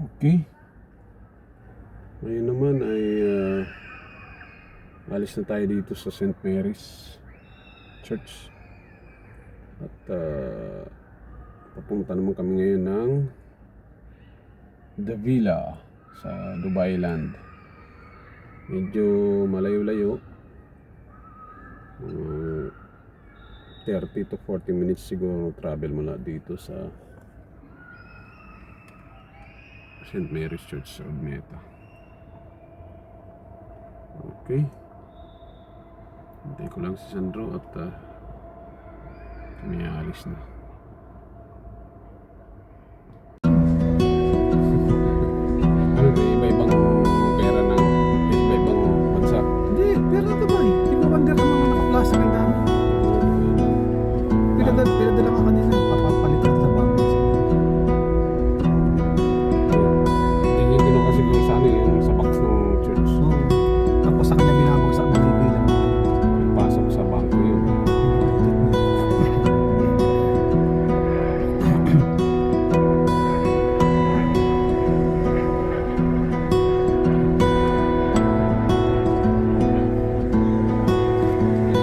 Okay. Ngayon naman ay alis na tayo dito sa St. Mary's Church. At papunta naman kami ngayon ng The Villa sa Dubai Land. Medyo malayo-layo. 30 to 40 minutes siguro travel mula dito sa St. Mary's Church sa Urmeta. Okay. Hintay ko lang si Sandro at kami aalis na. Ano ba, iba-ibang pera ng iba-ibang bansa? Hindi, pero ito ba eh? Di ba wonder ng mga naka-plastic ang dami? Pinadala ka kanina, papapalitan sa bangko. Hindi ko kasi kung saan yung sa box ng church. Oo. Tapos sa kanya binabagsak ng bibilang. Pasok sa bangko yun.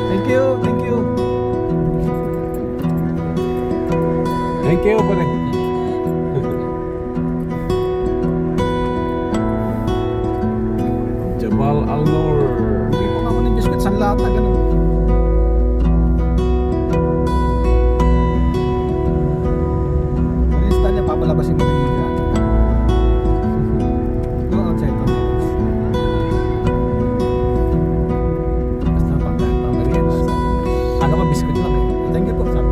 Thank you, thank you. Thank you pa rin. Jabal Al Noor. Hindi ko nga mo ng biscuit sa lata, ganun. Lista niya, papalabasin mo na yung higa. Go outside, pamerienda. Basta pamerienda. Ano ko, biscuit lang eh. Thank you po, sabi.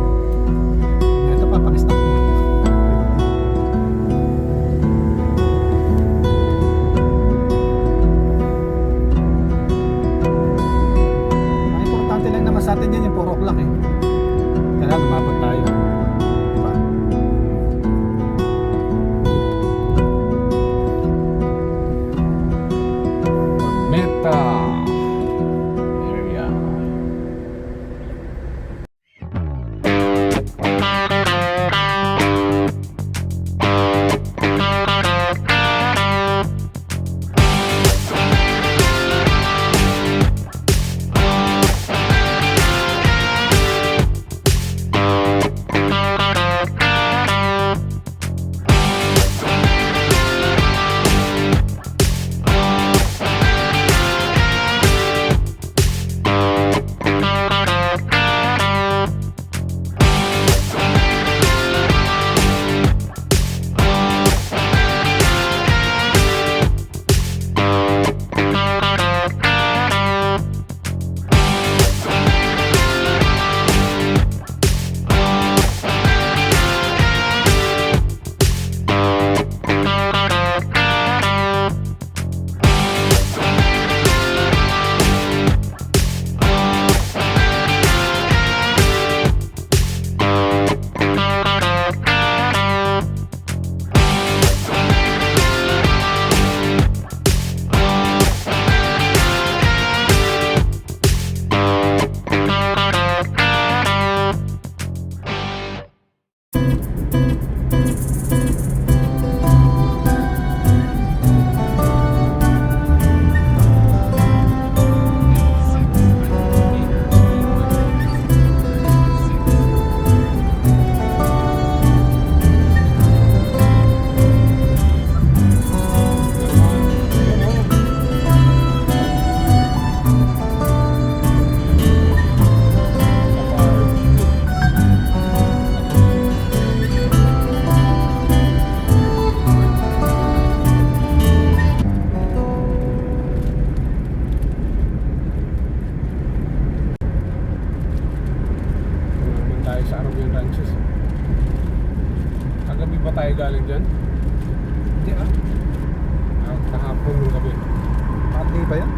Ito pa, pang-stock mo. Ang importante lang naman sa atin yan yung 4 o'clock eh. Kailangan lumapag tayo. Diba? Meta area. Naman tayo sa Arabian Ranches. Kagabi ba tayo galing dyan? Hindi ah. Kahapon ng gabi. Pati ba yan?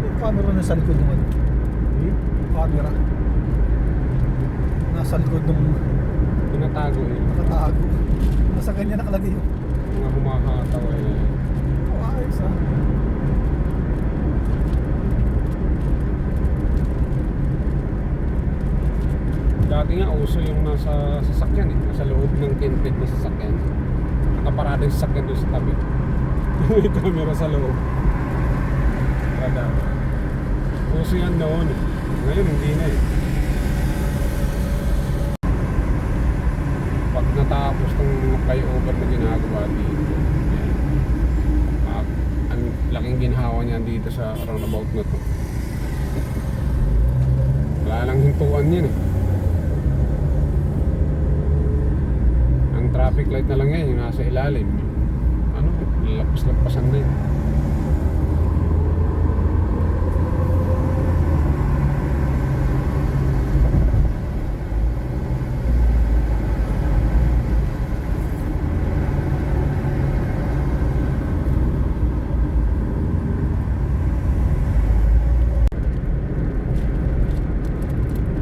Yung camera nasa likod ng ano? Camera. Nasa likod ng Pinatago eh. nakatago. Nasa kanya nakalagay yun. Mga humakataw eh. Oh, ayos ah. Dati nga uso yung nasa sasakyan eh. Nasa loob ng tinted na sasakyan. Nakaparada yung sasakyan doon sa tabi. May camera sa loob. Radar. Uso yan noon eh. Ngayon hindi na eh. Pag natapos ng flyover na ginagawa dito, yan. Ang laking ginhawa niyan dito sa roundabout na to. Wala lang hintuan yan eh. Ang traffic light na lang yan, yung nasa ilalim. Ano, lapas-lapasan na yun.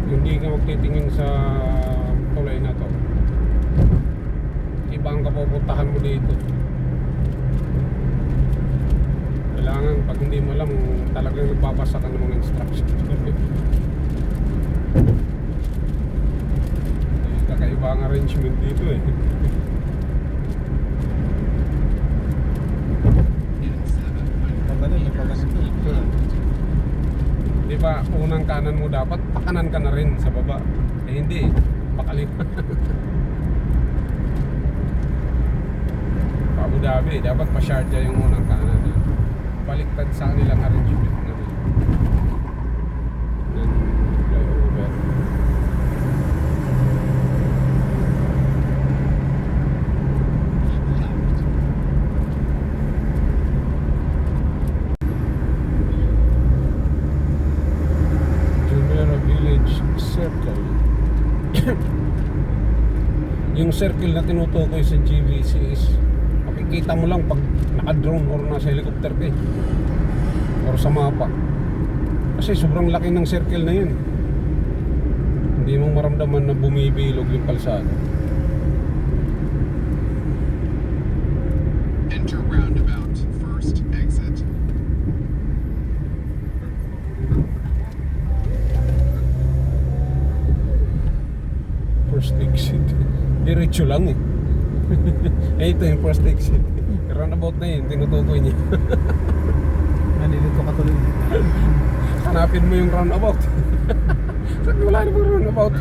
Hindi ka magtitingin sa tulay na to, ibang kapupuntahan mo dito. Kailangan pag hindi mo alam, talagang nagbabasa ka ng mga instructions. Kakaiba ang arrangement dito eh. Di ba unang kanan mo dapat, pakanan ka na rin sa baba. Eh hindi, pakaliwa. Abu Dhabi, dapat pa-Sharjah yung unang kanan. Baliktad sa kanilang arrangement na rin. Ng flyover. Circle. Yung circle na tinutukoy sa GVC is makikita mo lang pag naka-drone or nasa helicopter ka or sa mapa, kasi sobrang laki ng circle na yun. Hindi mo maramdaman na bumibilog yung kalsada. Enter roundabout, first exit. First exit. Diretso lang eh. Eh ito yung first exit. Roundabout na yun, tinutukoy niya. Nalilito ka tuloy. Hanapin mo yung roundabout. Wala na po roundabout.